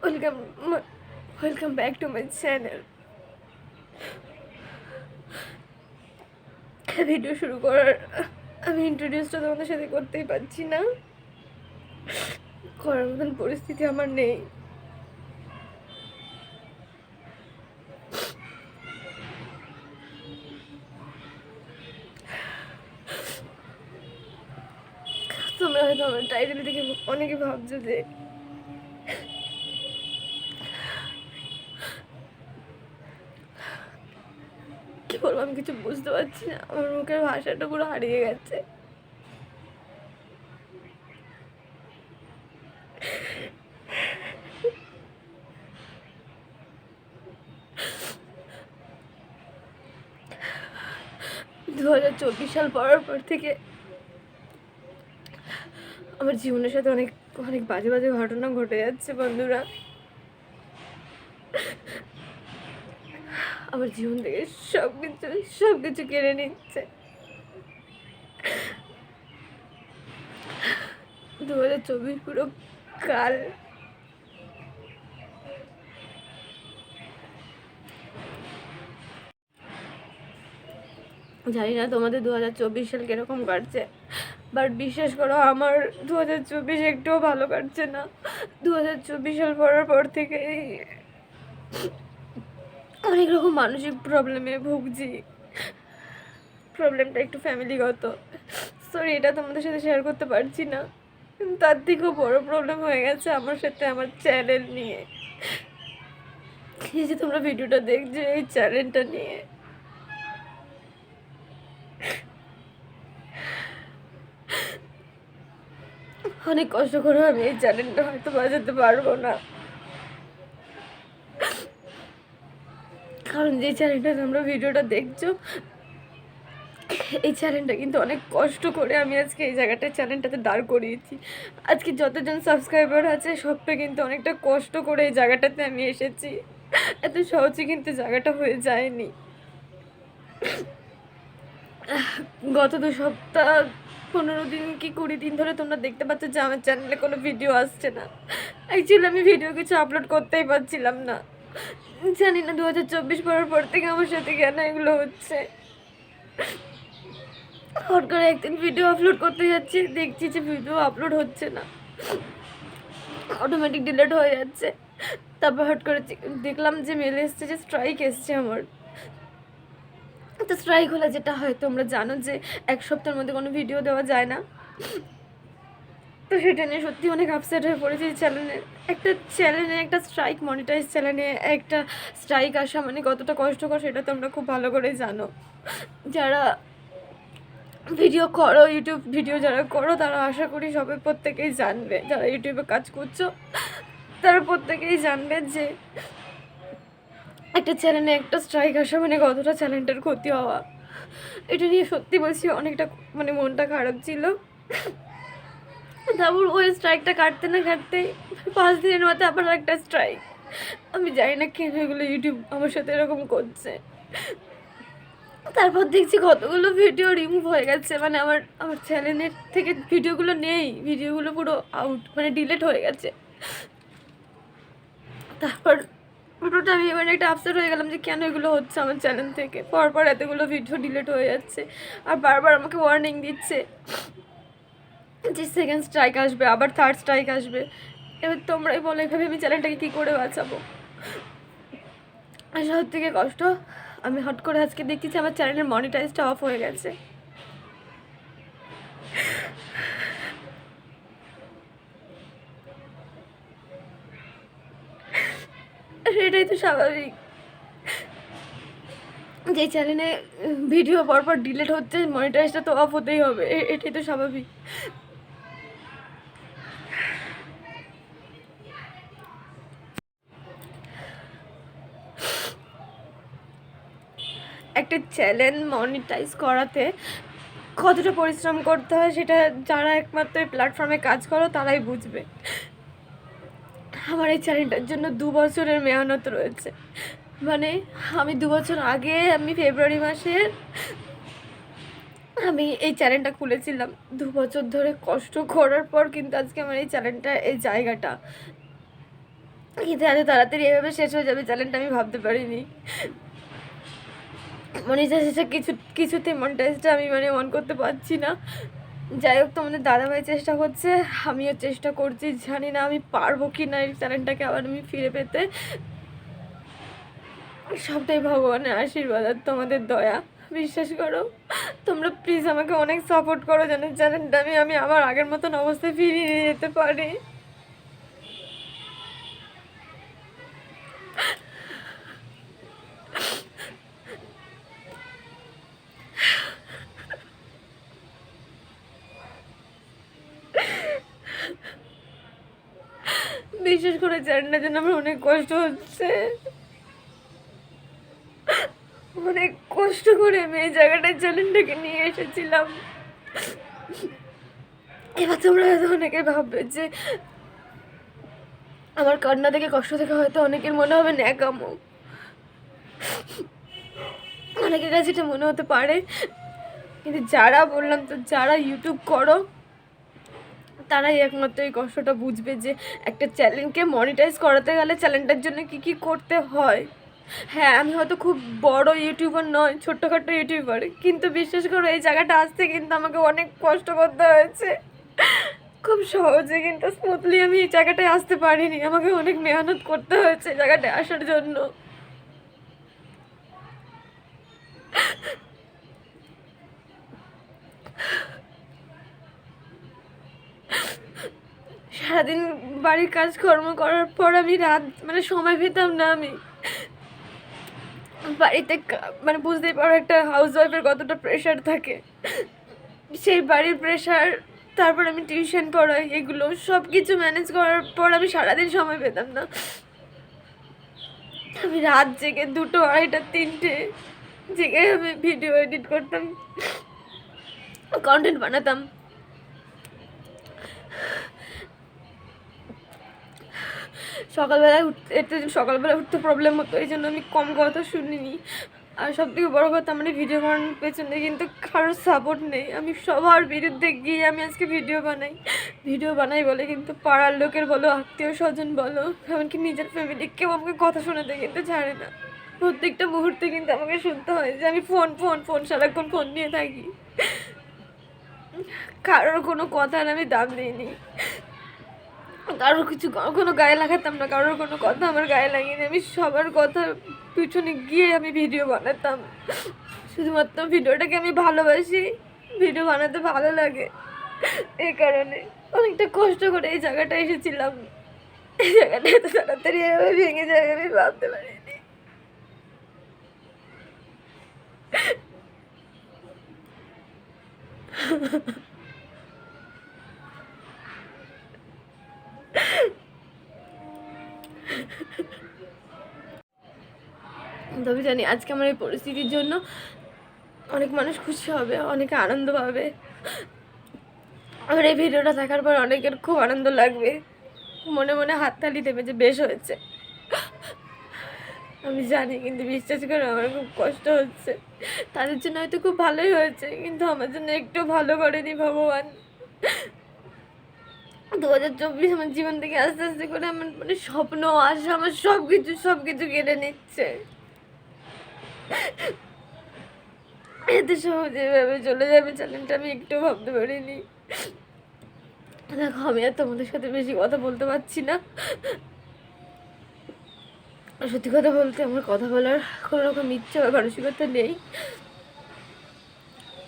Welcome welcome back to my channel. Video শুরু করার আমি ইন্ট্রোডিউসটা তোমাদের সাথে করতেই পারছি না, করার মতন পরিস্থিতি আমার নেই। তোমরা হয়তো আমার টাইটেল দেখে অনেকে ভাবছো যে কি বলবো, আমি কিছু বুঝতে পারছি না। আমার মুখের ভাষাটা পুরো হারিয়ে গেছে। সাল পড়ার পর থেকে আমার জীবনের সাথে অনেক অনেক বাজে বাজে ঘটনা ঘটে যাচ্ছে বন্ধুরা। আমার জীবন থেকে সব কিছু কেড়ে নিচ্ছে। 2024 পুরো কাল। জানি না তোমাদের 2024 সাল কিরকম কাটছে, বাট বিশ্বাস করো আমার 2024 একটুও ভালো কাটছে না। 2024 সাল পড়ার পর থেকে অনেক রকম মানসিক প্রবলেমে ভুগছি। প্রবলেমটা একটু ফ্যামিলিগত, সরি এটা তোমাদের সাথে শেয়ার করতে পারছি না। তার থেকেও বড় প্রবলেম হয়ে গেছে আমার সাথে আমার চ্যানেল নিয়ে। এই যে তোমরা ভিডিওটা দেখছো, এই চ্যানেলটা নিয়ে অনেক কষ্ট করে আমি এই চ্যানেলটা হয়তো বাজাতে পারবো না, কারণ যে চ্যানেলটা তোমরা ভিডিওটা দেখছো এই চ্যানেলটা কিন্তু অনেক কষ্ট করে আমি আজকে এই জায়গাটায় চ্যানেলটাতে দাঁড় করিয়েছি। আজকে যতজন সাবস্ক্রাইবার আছে সবটা কিন্তু অনেকটা কষ্ট করে এই জায়গাটাতে আমি এসেছি। এত সহজে কিন্তু জায়গাটা হয়ে যায়নি। গত 2 সপ্তাহ 15 দিন কি 20 দিন ধরে তোমরা দেখতে পাচ্ছ যে আমার চ্যানেলে কোনো ভিডিও আসছে না। অ্যাকচুয়ালি আমি ভিডিও কিছু আপলোড করতেই পারছিলাম না। জানি না 2024 পরের পর থেকে আমার সাথে কেন এগুলো হচ্ছে। হট করে একদিন ভিডিও আপলোড করতে যাচ্ছি, দেখছি যে ভিডিও আপলোড হচ্ছে না, অটোমেটিক ডিলিট হয়ে যাচ্ছে। তারপর হট করে দেখলাম যে মেল এসছে যে স্ট্রাইক এসছে আমার। তো স্ট্রাইক হলে যেটা হয় তোমরা জানো যে 1 সপ্তাহের মধ্যে কোনো ভিডিও দেওয়া যায় না। তো সেটা নিয়ে সত্যি অনেক আপসেট হয়ে পড়েছি। চ্যানেলে একটা স্ট্রাইক, মনিটাইজ চ্যানেলে একটা স্ট্রাইক আসা মানে কতটা কষ্টকর সেটা তোমরা খুব ভালো করে জানো। যারা ভিডিও করো, ইউটিউব ভিডিও যারা করো তারা আশা করি সবাই প্রত্যেকেই জানবে, যারা ইউটিউবে কাজ করছো তারা প্রত্যেকেই জানবে যে একটা চ্যানেলে একটা স্ট্রাইক আসা মানে কতটা চ্যানেলটার ক্ষতি হওয়া। এটা নিয়ে সত্যি বলছি অনেকটা মানে মনটা খারাপ ছিল। তারপর ওই স্ট্রাইকটা কাটতে না কাটতেই 5 দিনের মধ্যে আবার একটা স্ট্রাইক। আমি জানি না কেন এগুলো ইউটিউব আমার সাথে এরকম করছে। তারপর দেখছি কতগুলো ভিডিও রিমুভ হয়ে গেছে, মানে আমার আমার চ্যানেলের থেকে ভিডিওগুলো নেই, ভিডিওগুলো পুরো আউট মানে ডিলিট হয়ে গেছে। তারপর পুরোটা আমি মানে একটা আপসেট হয়ে গেলাম যে কেন এগুলো হচ্ছে আমার চ্যানেল থেকে। পরপর এতগুলো ভিডিও ডিলিট হয়ে যাচ্ছে আর বারবার আমাকে ওয়ার্নিং দিচ্ছে যে সেকেন্ড স্ট্রাইক আসবে, আবার থার্ড স্ট্রাইক আসবে। এবার তোমরাই বলো এভাবে আমি চ্যানেলটাকে কী করে বাঁচাবো। আর সব থেকে কষ্ট, আমি হট করে আজকে দেখছি যে আমার চ্যানেলের মনিটাইজটা অফ হয়ে গেছে। এটাই তো স্বাভাবিক, যে চ্যানেলে ভিডিও পরপর ডিলিট হচ্ছে মনিটাইজটা তো অফ হতেই হবে, এটাই তো স্বাভাবিক। একটা চ্যানেল মনিটাইজ করাতে কতটা পরিশ্রম করতে হয় সেটা যারা একমাত্র এই প্ল্যাটফর্মে কাজ করো তারাই বুঝবে। আমার এই চ্যানেলটার জন্য 2 বছরের মেহনত রয়েছে। মানে আমি 2 বছর আগে আমি ফেব্রুয়ারি মাসে আমি এই চ্যানেলটা খুলেছিলাম। 2 বছর ধরে কষ্ট করার পর কিন্তু আজকে আমার এই চ্যানেলটা এই জায়গাটা। কিন্তু এত তাড়াতাড়ি এভাবে শেষ হয়ে যাবে চ্যানেলটা আমি ভাবতে পারিনি। মনিটাইজেশন কিছুতেই মনিটাইজটা আমি অন করতে পারছি না। যাই হোক, তোমাদের দাদাভাই চেষ্টা করছে, আমিও চেষ্টা করছি, জানি না আমি পারবো কি না এই চ্যানেলটাকে আবার আমি ফিরে পেতে। সবটাই ভগবানের আশীর্বাদ আর তোমাদের দয়া, বিশ্বাস করো। তোমরা প্লিজ আমাকে অনেক সাপোর্ট করো যেন চ্যানেলটা আমি আমার আগের মতন অবস্থায় ফিরিয়ে নিয়ে যেতে পারি। বিশেষ করে চ্যানেলটার জন্য আমার অনেক কষ্ট হচ্ছে, অনেক কষ্ট করে আমি এই জায়গাটায় চ্যানেলটাকে নিয়ে এসেছিলাম। এবার তোমরা হয়তো অনেকে ভাববে যে আমার কান্না থেকে কষ্ট থেকে হয়তো অনেকের মনে হবে ন্যাকামো, অনেকের কাছে এটা মনে হতে পারে, কিন্তু যারা বললাম তো যারা ইউটিউব করো তারাই একমাত্র এই কষ্টটা বুঝবে যে একটা চ্যানেলকে মনিটাইজ করাতে গেলে চ্যানেলটার জন্য কি কি করতে হয়। হ্যাঁ, আমি হয়তো খুব বড় ইউটিউবার নয়, ছোট্টখাটো ইউটিউবার, কিন্তু বিশ্বাস করো এই জায়গাটা আসতে কিন্তু আমাকে অনেক কষ্ট করতে হয়েছে। খুব সহজে কিন্তু স্মুথলি আমি এই জায়গাটায় আসতে পারিনি, আমাকে অনেক মেহনত করতে হয়েছে এই জায়গাটায় আসার জন্য। সারাদিন বাড়ির কাজকর্ম করার পর আমি রাত সময় পেতাম না। আমি বাড়িতে বুঝতেই পারো একটা হাউস ওয়াইফের কতটা প্রেশার থাকে, সেই বাড়ির প্রেশার, তারপর আমি টিউশন পড়াই, এগুলো সব কিছু ম্যানেজ করার পর আমি সারাদিন সময় পেতাম না। আমি রাত জেগে 2টো 2:30 3টে জেগে আমি ভিডিও এডিট করতাম, কন্টেন্ট বানাতাম। সকালবেলা উঠতে প্রবলেম হতো, এই জন্য আমি কম কথা শুনিনি। আর সবথেকে বড় কথা, আমার ভিডিও বানানোর পেছনে কিন্তু কারোর সাপোর্ট নেই। আমি সবার বিরুদ্ধে গিয়ে আমি আজকে ভিডিও বানাই বলে কিন্তু পাড়ার লোকের বলো, আত্মীয় স্বজন বলো, এমনকি নিজের ফ্যামিলি, কেউ আমাকে কথা শোনাতে কিন্তু ছাড়ে না। প্রত্যেকটা মুহূর্তে কিন্তু আমাকে শুনতে হয় যে আমি ফোন ফোন ফোন সারাক্ষণ ফোন নিয়ে থাকি। কারোর কোনো কথার আমি দাম দিইনি, কারোর কিছু কোনো গায়ে লাগাতাম না, কারোর কোনো কথা আমার গায়ে লাগিনি। আমি সবার কথা পিছনে গিয়ে আমি ভিডিও বানাতাম, শুধুমাত্র ভিডিওটাকে আমি ভালোবাসি, ভিডিও বানাতে ভালো লাগে, এই কারণে অনেকটা কষ্ট করে এই জায়গাটা এসেছিলাম। এই জায়গাটা এত তাড়াতাড়ি এভাবে ভেঙে যাবে আমি ভাবতে পারিনি। তবে জানি আজকে আমার এই পরিস্থিতির জন্য অনেক মানুষ খুশি হবে, অনেকে আনন্দ পাবে। আমার এই ভিডিওটা দেখার পর অনেকের খুব আনন্দ লাগবে, মনে মনে হাততালি দেবে যে বেশ হয়েছে। আমি জানি, কিন্তু বিশ্বাস করে আমার খুব কষ্ট হচ্ছে। তাদের জন্য হয়তো খুব ভালোই হয়েছে, কিন্তু আমার জন্য একটু ভালো করেনি ভগবান। 2024 আমার জীবন থেকে আস্তে আস্তে করে আমার স্বপ্ন, আশা, আমার সব কিছু কেড়ে নিচ্ছে। এত সহজে এভাবে চলে যাবে চ্যানেলটা আমি একটু ভাবতে পারিনি। দেখো, আমি আর তোমাদের সাথে বেশি কথা বলতে পারছি না। সত্যি কথা বলতে আমার কথা বলার কোনো রকম ইচ্ছা বা মানসিকতা নেই।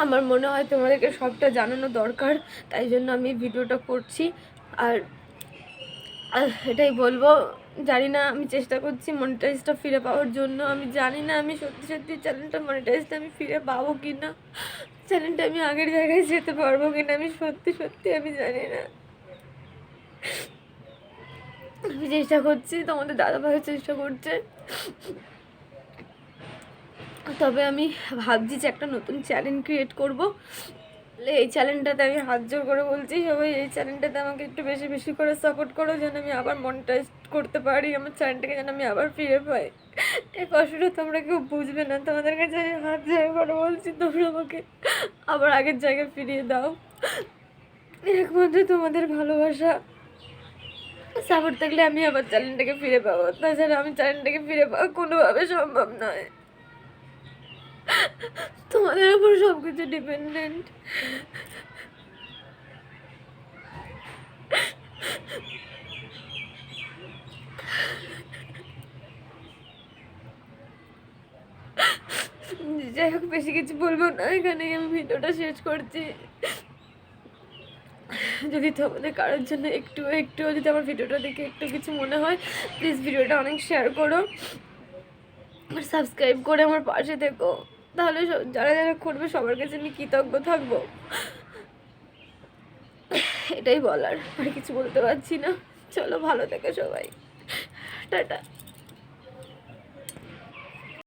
আমার মনে হয় তোমাদেরকে সবটা জানানো দরকার, তাই জন্য আমি ভিডিওটা করছি। আর এটাই বলবো, জানি না, আমি চেষ্টা করছি মনিটাইজটা ফিরে পাওয়ার জন্য। আমি জানি না আমি সত্যি চ্যানেলটা মনিটাইজটা আমি ফিরে পাবো কি না, চ্যানেলটা আমি আগের জায়গায় যেতে পারবো কি না, আমি সত্যি আমি জানি না। আমি চেষ্টা করছি, তোমাদের দাদাভাইও চেষ্টা করছে। তবে আমি ভাবছি যে একটা নতুন চ্যানেল ক্রিয়েট করব। এই চ্যানেলটাতে আমি হাত জোর করে বলছি, সবাই এই চ্যানেলটাতে আমাকে একটু বেশি করে সাপোর্ট করো, যেন আমি আবার মনিটাইজ করতে পারি, আমার চ্যানেলটাকে যেন আমি আবার ফিরে পাই। এই কষ্টটা তোমরা কেউ বুঝবে না, তোমাদের কাছে আমি হাত জোর করে বলছি, তোমরা আমাকে আবার আগের জায়গায় ফিরিয়ে দাও। একমাত্র তোমাদের ভালোবাসা সাপোর্ট থাকলে আমি আমার চ্যানেলটাকে ফিরে পাবো, তাছাড়া আমি চ্যানেলটাকে ফিরে পাওয়া কোনোভাবে সম্ভব নয়। তোমাদের উপর সব কিছু ডিপেন্ডেন্ট। যাই হোক, বেশি কিছু বলবো না, এখানেই আমি ভিডিওটা শেষ করছি। যদি তোমাদের কারোর জন্য একটুও যদি আমার ভিডিওটা দেখে একটু কিছু মনে হয়, প্লিজ ভিডিওটা অনেক শেয়ার করো আর সাবস্ক্রাইব করে আমার পাশে থেকো, তাহলে যারা যারা করবে সবার কাছে আমি কৃতজ্ঞ থাকবো। এটাই বলার, আর কিছু বলতে পারছি না। চলো, ভালো থেকো সবাই, টাটা।